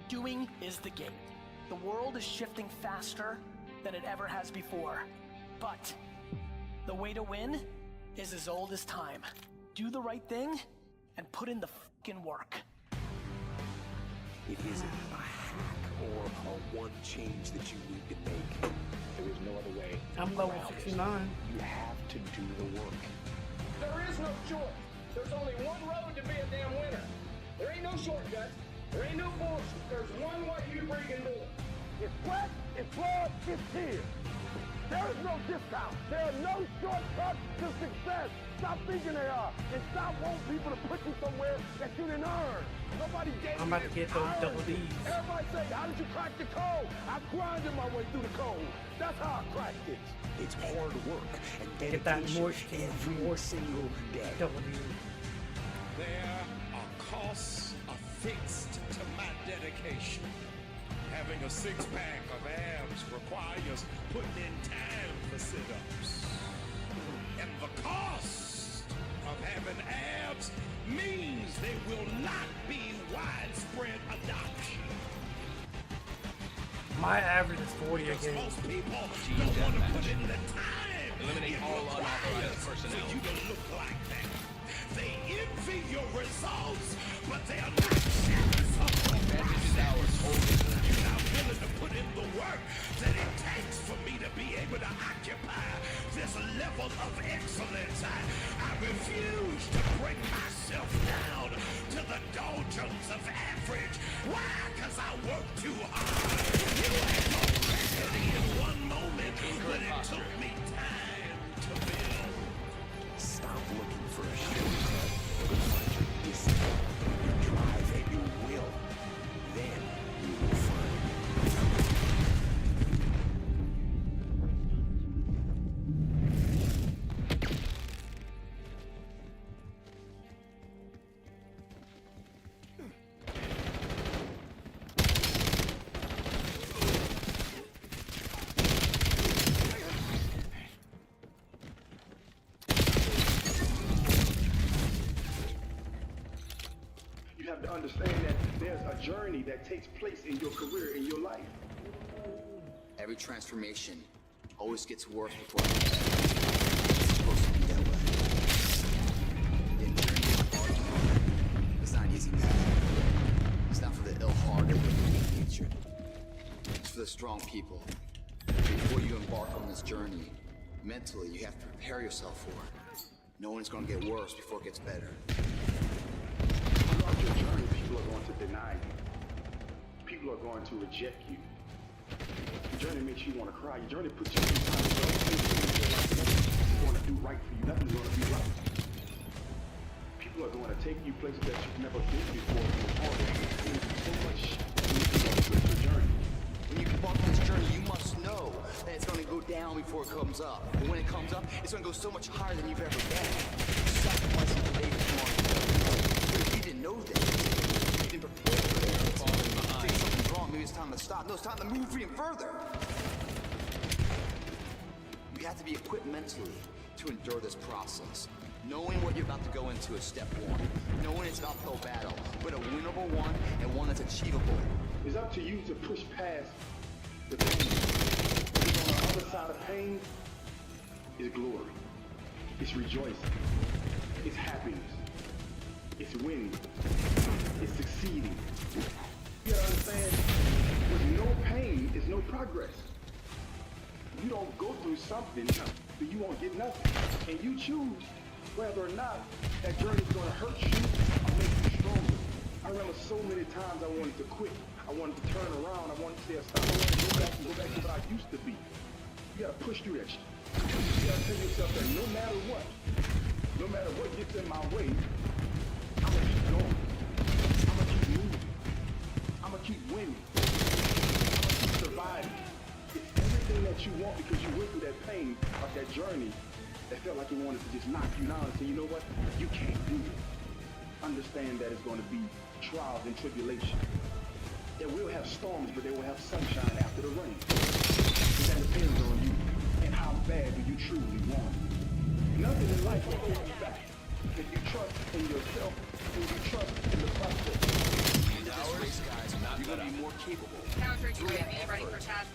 Speaker 1: Doing is the game. The world is shifting faster than it ever has before. But the way to win is as old as time. Do the right thing and put in the fucking work.
Speaker 17: It isn't a hack or a one change that you need to make. There is no other way.
Speaker 2: I'm level
Speaker 17: around this.
Speaker 2: 69.
Speaker 17: You have to do the work.
Speaker 10: There is no choice. There's only one road to be a damn winner. There ain't no shortcuts. There ain't no bullshit. There's one way you freaking do it.
Speaker 22: It's sweat, it's blood, it's tears. There is no discount. There are no shortcuts to success. Stop thinking they are. And stop wanting people to put you somewhere that you didn't earn. Nobody gave
Speaker 2: I'm
Speaker 22: you
Speaker 2: about to
Speaker 22: this.
Speaker 2: get those
Speaker 22: I earned
Speaker 2: double
Speaker 22: it.
Speaker 2: Ds.
Speaker 22: Everybody say, how did you crack the code? I grinded my way through the code. That's how I cracked it.
Speaker 17: It's hard work and
Speaker 2: Get that
Speaker 17: dedication
Speaker 2: moisture
Speaker 17: every single day.
Speaker 2: double D.
Speaker 3: There are costs affixed to my dedication. Having a six-pack of abs requires putting in time for sit-ups. And the cost of having abs means there will not be widespread adoption.
Speaker 2: My average is 40 a
Speaker 3: Because
Speaker 2: game.
Speaker 3: most people don't want to put in the time.
Speaker 8: Eliminate all unauthorized personnel.
Speaker 3: For you to look like that. They envy your results, but they are not jealous of your You're not willing to put in the work that it takes for me to be able to occupy this level of excellence. I refuse to break myself down to the doldrums of average. Why? Because I work too hard. You had no tragedy in one moment, but it took me time to build.
Speaker 17: Stop looking for a shortcut
Speaker 22: understand that there's a journey that takes place in your career, in your life.
Speaker 11: Every transformation always gets worse before it gets better. It's supposed to be that way. The journey is hard. It's not an easy path. It's not for the ill-hearted or the weak-natured. It's for the strong people. Before you embark on this journey, mentally, you have to prepare yourself for it. Knowing it's going to get worse before it gets better.
Speaker 22: Throughout your journey, people are going to deny you. People are going to reject you. Your journey makes you want to cry. Your journey puts you through times where nothing's going to do right for you. Nothing's going to be right. People are going to take you places that you've never been before. There's so much in your journey.
Speaker 11: When you embark on this journey, you must know that it's going to go down before it comes up. But when it comes up, it's going to go so much higher than you've ever been. Sacrificing the day tomorrow. But if you didn't know this, you didn't prepare for it. Falling behind. Think something's wrong, maybe it's time to stop. No, it's time to move even further. You have to be equipped mentally to endure this process. Knowing what you're about to go into is step one. Knowing it's an uphill battle, but a winnable one and one that's achievable.
Speaker 22: It's up to you to push past the pain. Because on the other side of pain is glory. It's rejoicing. It's happiness. It's winning. It's succeeding. You gotta understand, with no pain is no progress. You don't go through something, but you won't get nothing. And you choose whether or not that journey is gonna hurt you or make you stronger. I remember so many times I wanted to quit. I wanted to turn around. I wanted to say, stop. I wanted to go back to what I used to be. You gotta push through that shit. You gotta tell yourself that no matter what gets in my way, I'm gonna keep going. I'm gonna keep moving. I'm gonna keep winning. I'm gonna keep surviving. It's everything that you want because you went through that pain of that journey that felt like it wanted to just knock you down and say, you know what? You can't do it. Understand that it's going to be trials and tribulation. They will have storms, but they will have sunshine after the rain. And that depends on you and how bad do you truly want it. Nothing in life will hold you back. If you trust in yourself, and you trust in the process.
Speaker 11: This race, guys, you're going to be more capable. Through that effort,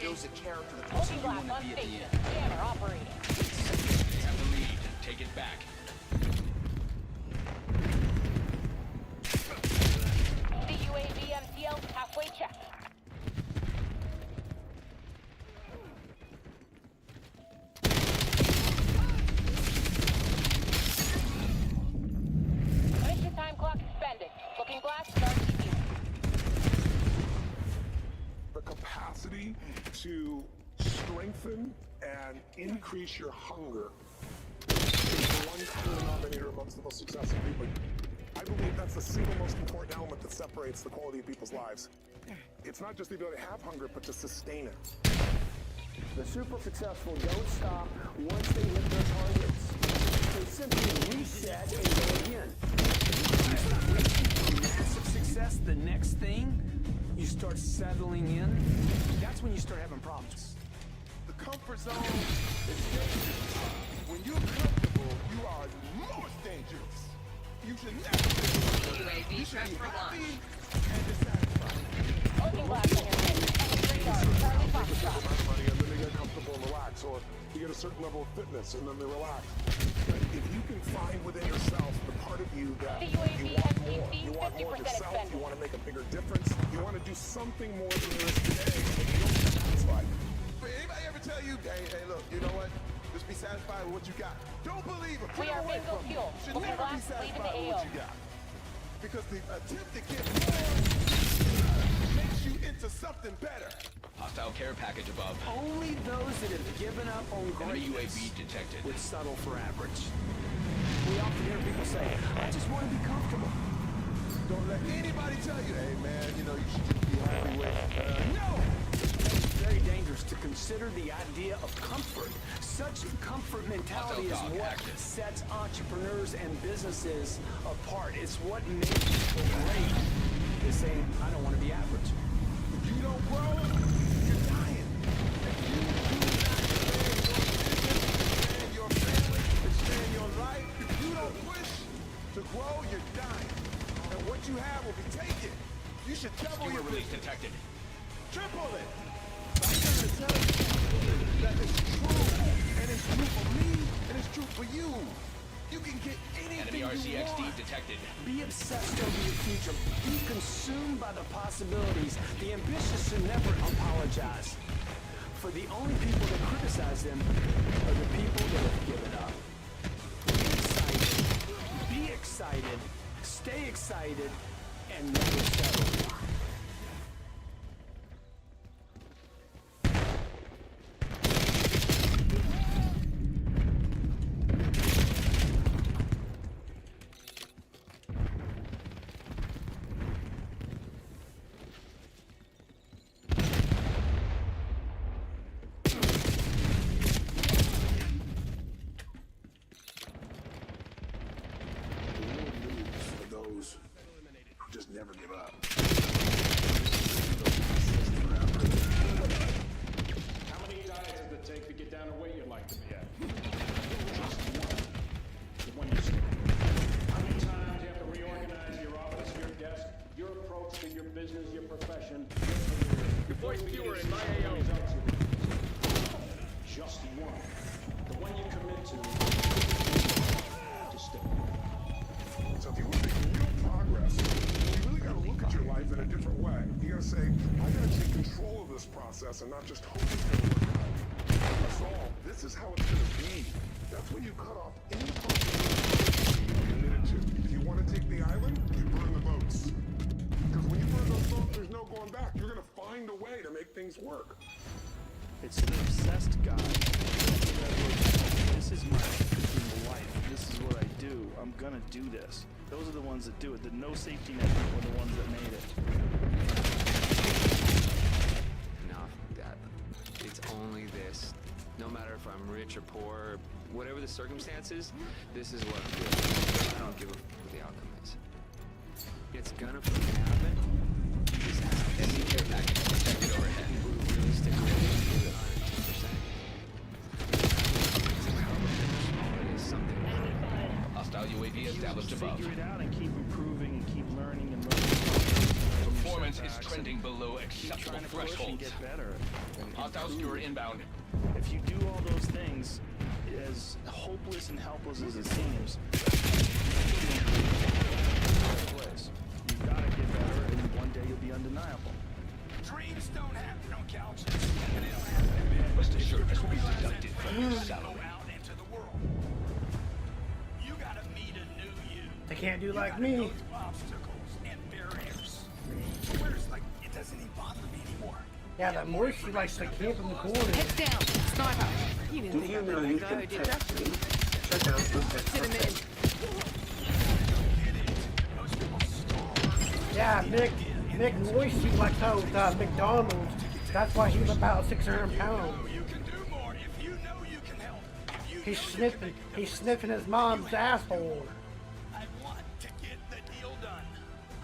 Speaker 11: builds the character of the person you want to be at the end.
Speaker 6: Scanner operating.
Speaker 8: Have the lead. Take it back.
Speaker 6: The UAV MCL halfway checked. Mission time clock suspended. Looking glass starts to
Speaker 12: The capacity to strengthen and increase your hunger is the one common denominator amongst the most successful people. I believe that's the single most important element that separates the quality of people's lives. It's not just the ability to have hunger, but to sustain it.
Speaker 10: The super successful don't stop once they hit their targets. They simply reset and go again.
Speaker 23: You start reaching for massive success, the next thing, you start settling in. That's when you start having problems.
Speaker 12: The comfort zone is dangerous. When you're comfortable, you are most dangerous. You should never be. You should be happy and dissatisfied.
Speaker 6: looking glass on your face. Radar, Charlie Foxtrot.
Speaker 12: Money and then they get comfortable and relax, or you get a certain level of fitness and then they relax. But if you can find within yourself the part of you that you want more, you want more of yourself, you want to make a bigger difference, you want to do something more than there is today, but you don't get satisfied. Anybody ever tell you, hey, look, you know what? Just be satisfied with what you got. Don't believe it. Put
Speaker 6: We
Speaker 12: it
Speaker 6: are
Speaker 12: away
Speaker 6: bingo
Speaker 12: from you.
Speaker 6: fuel.
Speaker 12: You should
Speaker 6: Looking
Speaker 12: never be
Speaker 6: glass, leaving
Speaker 12: satisfied
Speaker 6: the
Speaker 12: with what
Speaker 6: AO.
Speaker 12: you got. Because the attempt to get more makes you into something better.
Speaker 8: Hostile care package above.
Speaker 23: Only those that have given up on
Speaker 8: Enemy
Speaker 23: greatness
Speaker 8: UAV detected.
Speaker 23: would settle for average. We often hear people say, I just want to be comfortable.
Speaker 12: Don't let anybody tell you, hey man, you know, you should just be happy with. No!
Speaker 23: It's very dangerous to consider the idea of comfort. Such comfort mentality is what sets entrepreneurs and businesses apart. It's what makes people great. Is saying, I don't want to be average.
Speaker 12: If you don't grow, you're dying. If you do not expand your family, expand your life, if you don't push to grow, you're dying. And what you
Speaker 3: have will be taken. You should double
Speaker 8: Skewer
Speaker 3: your
Speaker 8: release
Speaker 3: business.
Speaker 8: detected.
Speaker 3: Triple it. I'm here to tell you that it's true, and it's true for me, and it's true for you. You can get anything
Speaker 8: Enemy
Speaker 3: you
Speaker 8: RCXD
Speaker 3: want.
Speaker 8: detected.
Speaker 23: Be obsessed over your future. Be consumed by the possibilities. The ambitious should never apologize. For the only people that criticize them are the people that have given up. Be excited. Stay excited. And never settle.
Speaker 12: For those who just never give up.
Speaker 13: How many diets does it take to get down to where you'd like to be at? Just one. The one you skip. How many times you have to reorganize your office, your desk, your approach to your business, your profession, your career? Your voice viewer in my AO. Just one. The one you commit to stay.
Speaker 12: So if you want to make real progress, you really got to look at your life in a different way. You got to say, I got to take control of this process and not just hope it's going to work out. That's all. This is how it's going to be. That's when you cut off any possibility you're committed to. If you want to take the island, you burn the boats. Because when you burn those boats, there's no going back. You're going to find a way to make things work.
Speaker 14: It's the obsessed guy. This is my freaking life. This is what I do. I'm gonna do this. Those are the ones that do it. The no safety net people are the ones that made it.
Speaker 15: Enough of that. It's only this. No matter if I'm rich or poor, whatever the circumstances, this is what I'm doing. I don't give a fuck what the outcome is. It's gonna fucking happen. You just have to
Speaker 8: Enemy care package detected overhead.
Speaker 15: people who really stick with it and do it 110%. It is something.
Speaker 8: Hostile UAV established above.
Speaker 14: Figure it out and keep improving and keep learning and learning.
Speaker 8: Performance is trending below
Speaker 14: Keep
Speaker 8: acceptable
Speaker 14: trying to push and
Speaker 8: thresholds.
Speaker 14: get better. and
Speaker 8: Hostile
Speaker 14: improve.
Speaker 8: skewer inbound.
Speaker 14: If you do all those things, as hopeless and helpless as it seems, place. You've got to get better, and one day you'll be undeniable.
Speaker 3: Dreams don't happen on couches, and they don't happen in bed.
Speaker 8: Rest assured, this will be deducted from your salary.
Speaker 3: Go out into the world. You gotta meet a new you.
Speaker 2: They can't do like
Speaker 3: Go
Speaker 2: me.
Speaker 3: through obstacles and barriers. Where it's like, it doesn't even bother me anymore.
Speaker 2: Yeah, that Morse, she likes to camp in the corner.
Speaker 24: Head down, sniper. You didn't
Speaker 4: Do
Speaker 24: think
Speaker 4: you
Speaker 24: I'd
Speaker 4: know
Speaker 24: let
Speaker 4: you
Speaker 24: that
Speaker 4: can
Speaker 24: go, did
Speaker 4: test
Speaker 24: ya?
Speaker 4: me? Check out this
Speaker 24: Sit him in.
Speaker 2: Yeah, Mick Morse, she likes those McDonald's. That's why he's about 600 pounds. He's sniffing his mom's asshole.
Speaker 3: I want to get the deal done.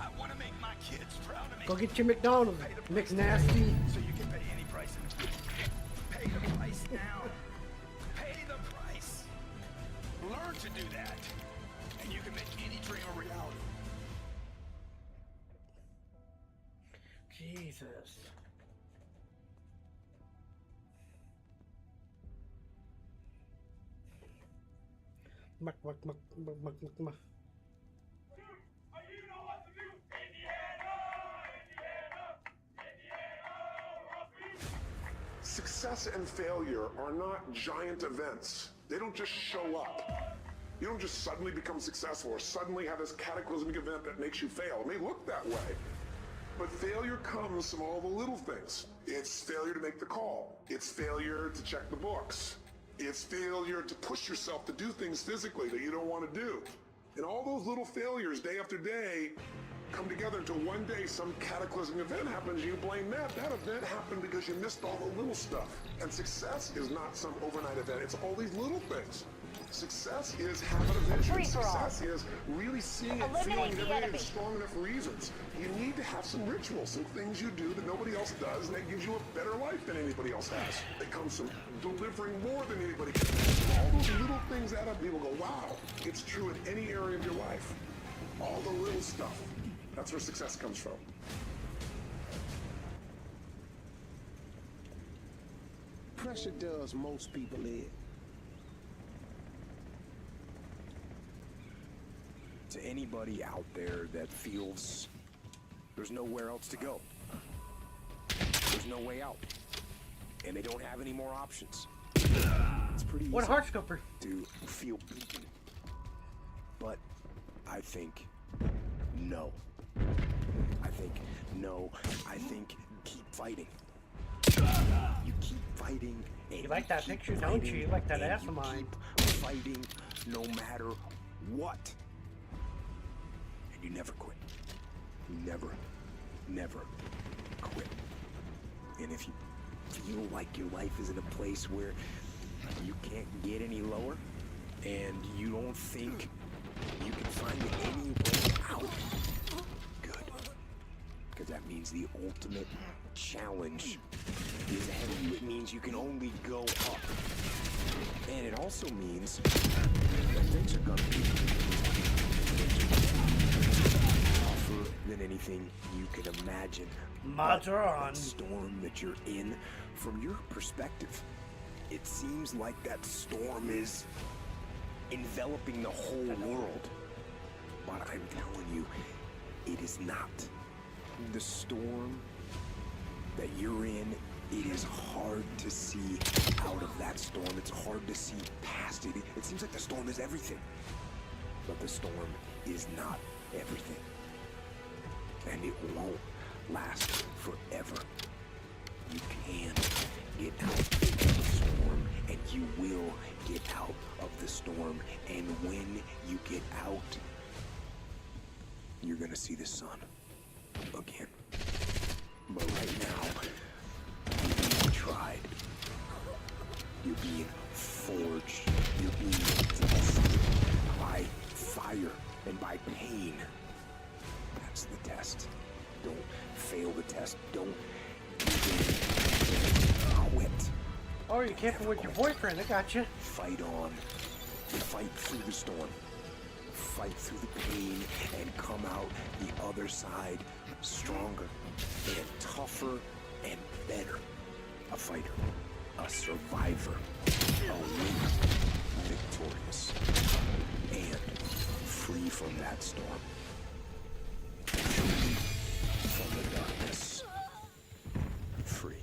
Speaker 3: I want to make my kids proud of me.
Speaker 2: Go get your McDonald's, McNasty.
Speaker 3: So you can pay any price. Pay the price now. Pay the price. Learn to do that, and you can make any dream a reality.
Speaker 2: Jesus. Muck.
Speaker 12: Success and failure are not giant events. They don't just show up. You don't just suddenly become successful or suddenly have this cataclysmic event that makes you fail. It may look that way. But failure comes from all the little things. It's failure to make the call. It's failure to check the books. It's failure to push yourself to do things physically that you don't want to do. And all those little failures, day after day, come together until one day some cataclysmic event happens and you blame that. That event happened because you missed all the little stuff. And success is not some overnight event. It's all these little things. Success is having a vision. Success is really seeing it, feeling it, and strong enough reasons. You need to have some rituals, some things you do that nobody else does, and that gives you a better life than anybody else has. It comes from delivering more than anybody can. All those little things add up. People go, wow, it's true in any area of your life. All the little stuff. That's where success comes from.
Speaker 17: Pressure does most people in. To anybody out there that feels there's nowhere else to go, there's no way out, and they don't have any more options, it's pretty
Speaker 2: What
Speaker 17: easy
Speaker 2: Heartscoper?
Speaker 17: to feel beaten. But I think no. I think keep fighting. You keep fighting. And
Speaker 2: You like that
Speaker 17: keep
Speaker 2: picture, don't you? You like that
Speaker 17: and
Speaker 2: ass
Speaker 17: you
Speaker 2: of mine.
Speaker 17: Keep fighting no matter what. And you never quit. You never quit. And if you feel like your life is in a place where you can't get any lower, and you don't think you can find any way out, good. Because that means the ultimate challenge is ahead of you. It means you can only go up. And it also means that things are gonna be tougher than anything you can imagine.
Speaker 2: Mods are on.
Speaker 17: That storm that you're in, from your perspective, it seems like that storm is enveloping the whole world. But I'm telling you, it is not. The storm that you're in, it is hard to see out of that storm. It's hard to see past it. It seems like the storm is everything. But the storm is not everything. And it won't last forever. You can get out of the storm, and you will get out of the storm. And when you get out, you're gonna see the sun again. But right now, you're being tried. You're being forged. You're being tested by fire and by pain. That's the test. Don't fail the test. Don't even quit.
Speaker 2: Oh, you're camping with your boyfriend. I got you.
Speaker 17: Fight on. Fight through the storm. Fight through the pain and come out the other side stronger and tougher and better. A fighter, a survivor, a winner, victorious, and free from that storm. Free from the darkness. Free.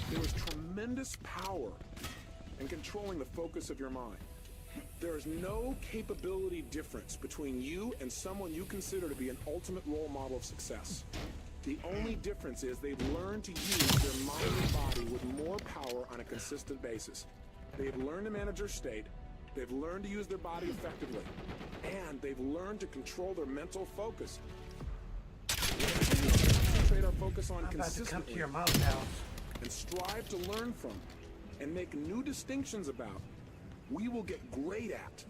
Speaker 12: There is tremendous power in controlling the focus of your mind. There is no capability difference between you and someone you consider to be an ultimate role model of success. The only difference is they've learned to use their mind and body with more power on a consistent basis. They've learned to manage their state, they've learned to use their body effectively, and they've learned to control their mental focus. Concentrate our focus on
Speaker 2: I'm about to
Speaker 12: consistently
Speaker 2: come to your mom's house.
Speaker 12: and strive to learn from and make new distinctions about, we will get great at.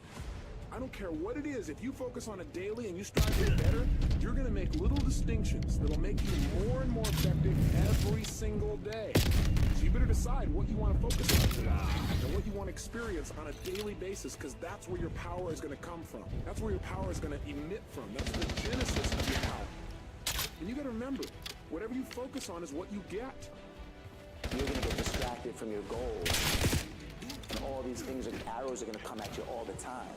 Speaker 12: I don't care what it is, if you focus on it daily and you strive to get better, you're gonna make little distinctions that'll make you more and more effective every single day. So you better decide what you want to focus on today and what you want to experience on a daily basis, because that's where your power is gonna come from. That's where your power is gonna emit from. That's the genesis of your power. And you gotta remember, whatever you focus on is what you get.
Speaker 16: You're gonna get distracted from your goals. And all these things, arrows are gonna come at you all the time.